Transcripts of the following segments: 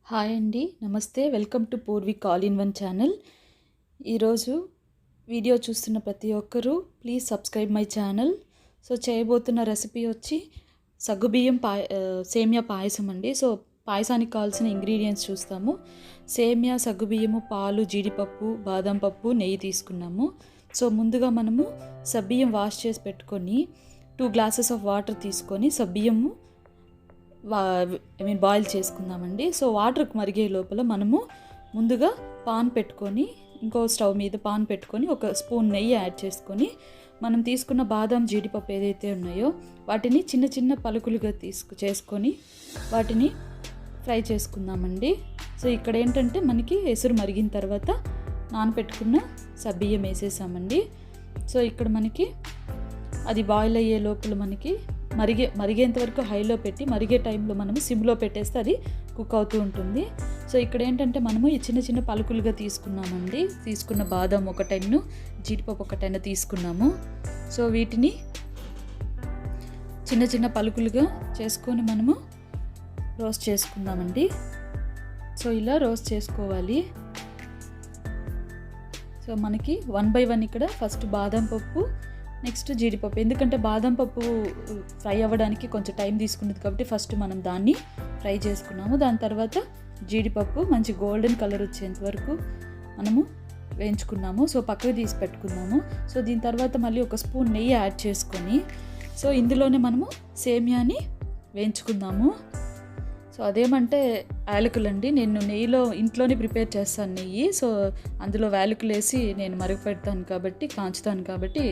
Hi అండి, నమస్తే. Welcome to Purvik all in one channel. ఈరోజు వీడియో చూస్తున్న ప్రతి ఒక్కరూ please subscribe my channel. So చేయబోతున్న రెసిపీ వచ్చి సగ్గుబియ్యం సేమియా పాయసం అండి. సో పాయసానికి కావాల్సిన ఇంగ్రీడియంట్స్ చూస్తాము. సేమియా, సగ్గుబియ్యము, పాలు, జీడిపప్పు, బాదం పప్పు, నెయ్యి తీసుకున్నాము. సో ముందుగా మనము సబ్బియ్యం వాష్ చేసి పెట్టుకొని 2 గ్లాసెస్ ఆఫ్ వాటర్ తీసుకొని సబ్బియ్యము బాయిల్ చేసుకుందామండి. సో వాటర్ మరిగే లోపల మనము ముందుగా పాన్ పెట్టుకొని ఇంకో స్టవ్ మీద పాన్ పెట్టుకొని 1 స్పూన్ నెయ్యి యాడ్ చేసుకొని మనం తీసుకున్న బాదం, జీడిపప్పు ఏదైతే ఉన్నాయో వాటిని చిన్న చిన్న పలుకులుగా చేసుకొని వాటిని ఫ్రై చేసుకుందామండి. సో ఇక్కడ ఏంటంటే మనకి ఎసురు మరిగిన తర్వాత నానపెట్టుకున్న సబ్బియ్యం వేసేసామండి. సో ఇక్కడ మనకి అది బాయిల్ అయ్యే లోపల మనకి మరిగేంత వరకు హైలో పెట్టి మరిగే టైంలో మనము సిమ్లో పెట్టేస్తే అది కుక్ అవుతూ ఉంటుంది. సో ఇక్కడ ఏంటంటే మనము ఈ చిన్న చిన్న పలుకులుగా తీసుకున్నామండి. తీసుకున్న బాదం 1 10, జీడిపప్పు 1 10 తీసుకున్నాము. సో వీటిని చిన్న చిన్న పలుకులుగా చేసుకొని మనము రోస్ట్ చేసుకుందామండి. సో ఇలా రోస్ట్ చేసుకోవాలి. సో మనకి 1 by 1 ఇక్కడ ఫస్ట్ బాదం పప్పు, నెక్స్ట్ జీడిపప్పు. ఎందుకంటే బాదం పప్పు ఫ్రై అవ్వడానికి కొంచెం టైం తీసుకున్నది కాబట్టి ఫస్ట్ మనం దాన్ని ఫ్రై చేసుకున్నాము. దాని తర్వాత జీడిపప్పు మంచి గోల్డెన్ కలర్ వచ్చేంత వరకు మనము వేయించుకున్నాము. సో పక్కకు తీసి పెట్టుకున్నాము. సో దీని తర్వాత మళ్ళీ 1 స్పూన్ నెయ్యి యాడ్ చేసుకొని సో ఇందులోనే మనము సేమియాని వేయించుకుందాము. సో అదేమంటే యాలకులండి. నేను నెయ్యిలో ఇంట్లోనే ప్రిపేర్ చేస్తాను నెయ్యి. సో అందులో యాలకులు వేసి నేను మరుగుపెడతాను కాబట్టి, కాంచుతాను కాబట్టి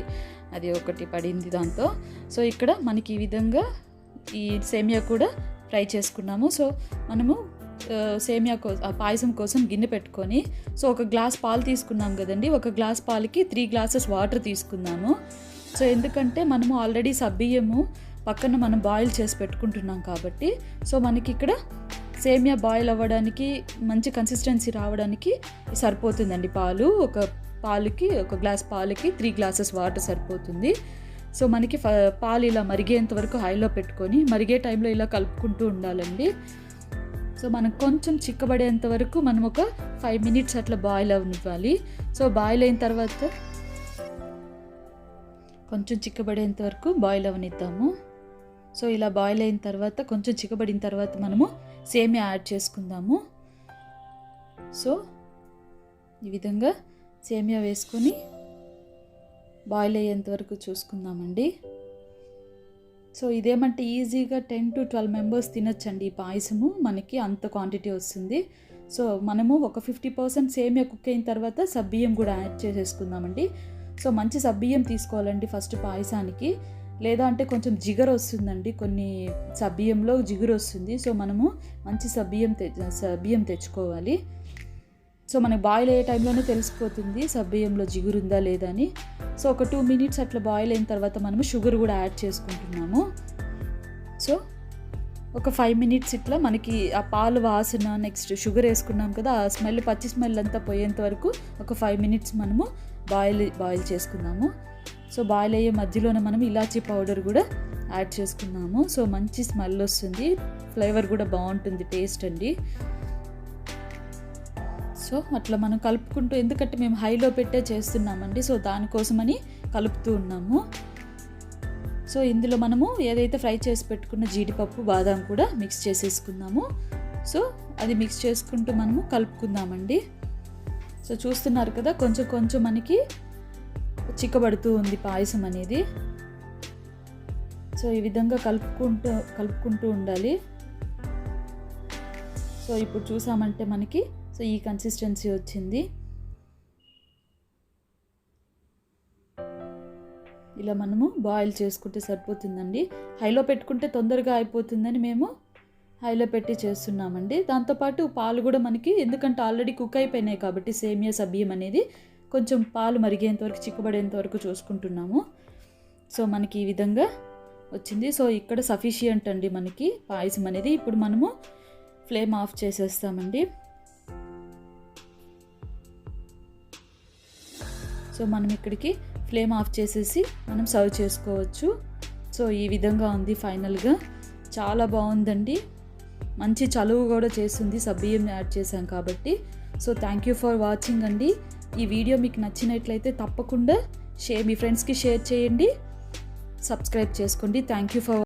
అది ఒకటి పడింది దాంతో. సో ఇక్కడ మనకి ఈ విధంగా ఈ సేమియా కూడా ఫ్రై చేసుకున్నాము. సో మనము సేమియా పాయసం కోసం గిన్నె పెట్టుకొని సో 1 గ్లాస్ పాలు తీసుకున్నాం కదండి. 1 గ్లాస్ పాలకి 3 గ్లాసెస్ వాటర్ తీసుకుందాము. సో ఎందుకంటే మనము ఆల్రెడీ సబ్బియ్యము పక్కన మనం బాయిల్ చేసి పెట్టుకుంటున్నాం కాబట్టి సో మనకి ఇక్కడ సేమియా బాయిల్ అవ్వడానికి మంచి కన్సిస్టెన్సీ రావడానికి సరిపోతుందండి. పాలు 1 గ్లాస్ పాలకి 3 గ్లాసెస్ వాటర్ సరిపోతుంది. సో మనకి పాలు ఇలా మరిగేంత వరకు హైలో పెట్టుకొని మరిగే టైంలో ఇలా కలుపుకుంటూ ఉండాలండి. సో మనకు కొంచెం చిక్కబడేంత వరకు మనం ఒక 5 minutes అట్లా బాయిల్ అవ్వనివ్వాలి. సో బాయిల్ అయిన తర్వాత కొంచెం చిక్కబడేంత వరకు బాయిల్ అవ్వనిద్దాము. సో ఇలా బాయిల్ అయిన తర్వాత కొంచెం చిక్కబడిన తర్వాత మనము సేమియా యాడ్ చేసుకుందాము. సో ఈ విధంగా సేమియా వేసుకొని బాయిల్ అయ్యేంత వరకు చూసుకుందామండి. సో ఇదేమంటే ఈజీగా 10 to 12 members తినొచ్చండి. ఈ పాయసము మనకి అంత క్వాంటిటీ వస్తుంది. సో మనము ఒక 50% సేమియా కుక్ అయిన తర్వాత సబ్బియ్యం కూడా యాడ్ చేసేసుకుందామండి. సో మంచి సబ్బియ్యం తీసుకోవాలండి ఫస్ట్ పాయసానికి. లేదా అంటే కొంచెం జిగరు వస్తుందండి, కొన్ని సబ్బియ్యంలో జిగురు వస్తుంది. సో మనము మంచి సబ్బియ్యం తెచ్చుకోవాలి. సో మనకు బాయిల్ అయ్యే టైంలోనే తెలిసిపోతుంది సబ్బియ్యంలో జిగురు ఉందా లేదా అని. సో ఒక 2 minutes అట్లా బాయిల్ అయిన తర్వాత మనము షుగర్ కూడా యాడ్ చేసుకుంటున్నాము. సో ఒక 5 minutes ఇట్లా మనకి ఆ పాలు వాసన, నెక్స్ట్ షుగర్ వేసుకున్నాం కదా, ఆ స్మెల్, పచ్చి స్మెల్ అంతా పోయేంత వరకు ఒక 5 minutes మనము బాయిల్ చేసుకుందాము. సో బాయిల్ అయ్యే మధ్యలోనే మనం ఇలాచీ పౌడర్ కూడా యాడ్ చేసుకున్నాము. సో మంచి స్మెల్ వస్తుంది, ఫ్లేవర్ కూడా బాగుంటుంది, టేస్ట్ అండి. సో అట్లా మనం కలుపుకుంటూ, ఎందుకంటే మేము హైలో పెట్టే చేస్తున్నామండి, సో దానికోసమని కలుపుతూ ఉన్నాము. సో ఇందులో మనము ఏదైతే ఫ్రై చేసి పెట్టుకున్న జీడిపప్పు, బాదాం కూడా మిక్స్ చేసేసుకుందాము. సో అది మిక్స్ చేసుకుంటూ మనము కలుపుకుందామండి. సో చూస్తున్నారు కదా, కొంచెం కొంచెం మనకి చిక్కబడుతూ ఉంది పాయసం అనేది. సో ఈ విధంగా కలుపుకుంటూ ఉండాలి. సో ఇప్పుడు చూసామంటే మనకి సో ఈ కన్సిస్టెన్సీ వచ్చింది. ఇలా మనము బాయిల్ చేసుకుంటే సరిపోతుందండి. హైలో పెట్టుకుంటే తొందరగా అయిపోతుందని మేము హైలో పెట్టి చేస్తున్నామండి. దాంతోపాటు పాలు కూడా మనకి, ఎందుకంటే ఆల్రెడీ కుక్ అయిపోయినాయి కాబట్టి సేమియా సబ్బియ్యం అనేది కొంచెం పాలు మరిగేంత వరకు, చిక్కబడేంత వరకు చూసుకుంటున్నాము. సో మనకి ఈ విధంగా వచ్చింది. సో ఇక్కడ సఫిషియంట్ అండి మనకి పాయసం అనేది. ఇప్పుడు మనము ఫ్లేమ్ ఆఫ్ చేసేస్తామండి. సో మనం ఇక్కడికి ఫ్లేమ్ ఆఫ్ చేసేసి మనం సర్వ్ చేసుకోవచ్చు. సో ఈ విధంగా ఉంది ఫైనల్గా. చాలా బాగుందండి. మంచి చలువ కూడా చేస్తుంది సగ్గుబియ్యం యాడ్ చేశాం కాబట్టి. So thank you for watching అండి. ఈ వీడియో మీకు నచ్చినట్లయితే తప్పకుండా మీ ఫ్రెండ్స్కి షేర్ చేయండి, సబ్స్క్రైబ్ చేసుకోండి. Thank you for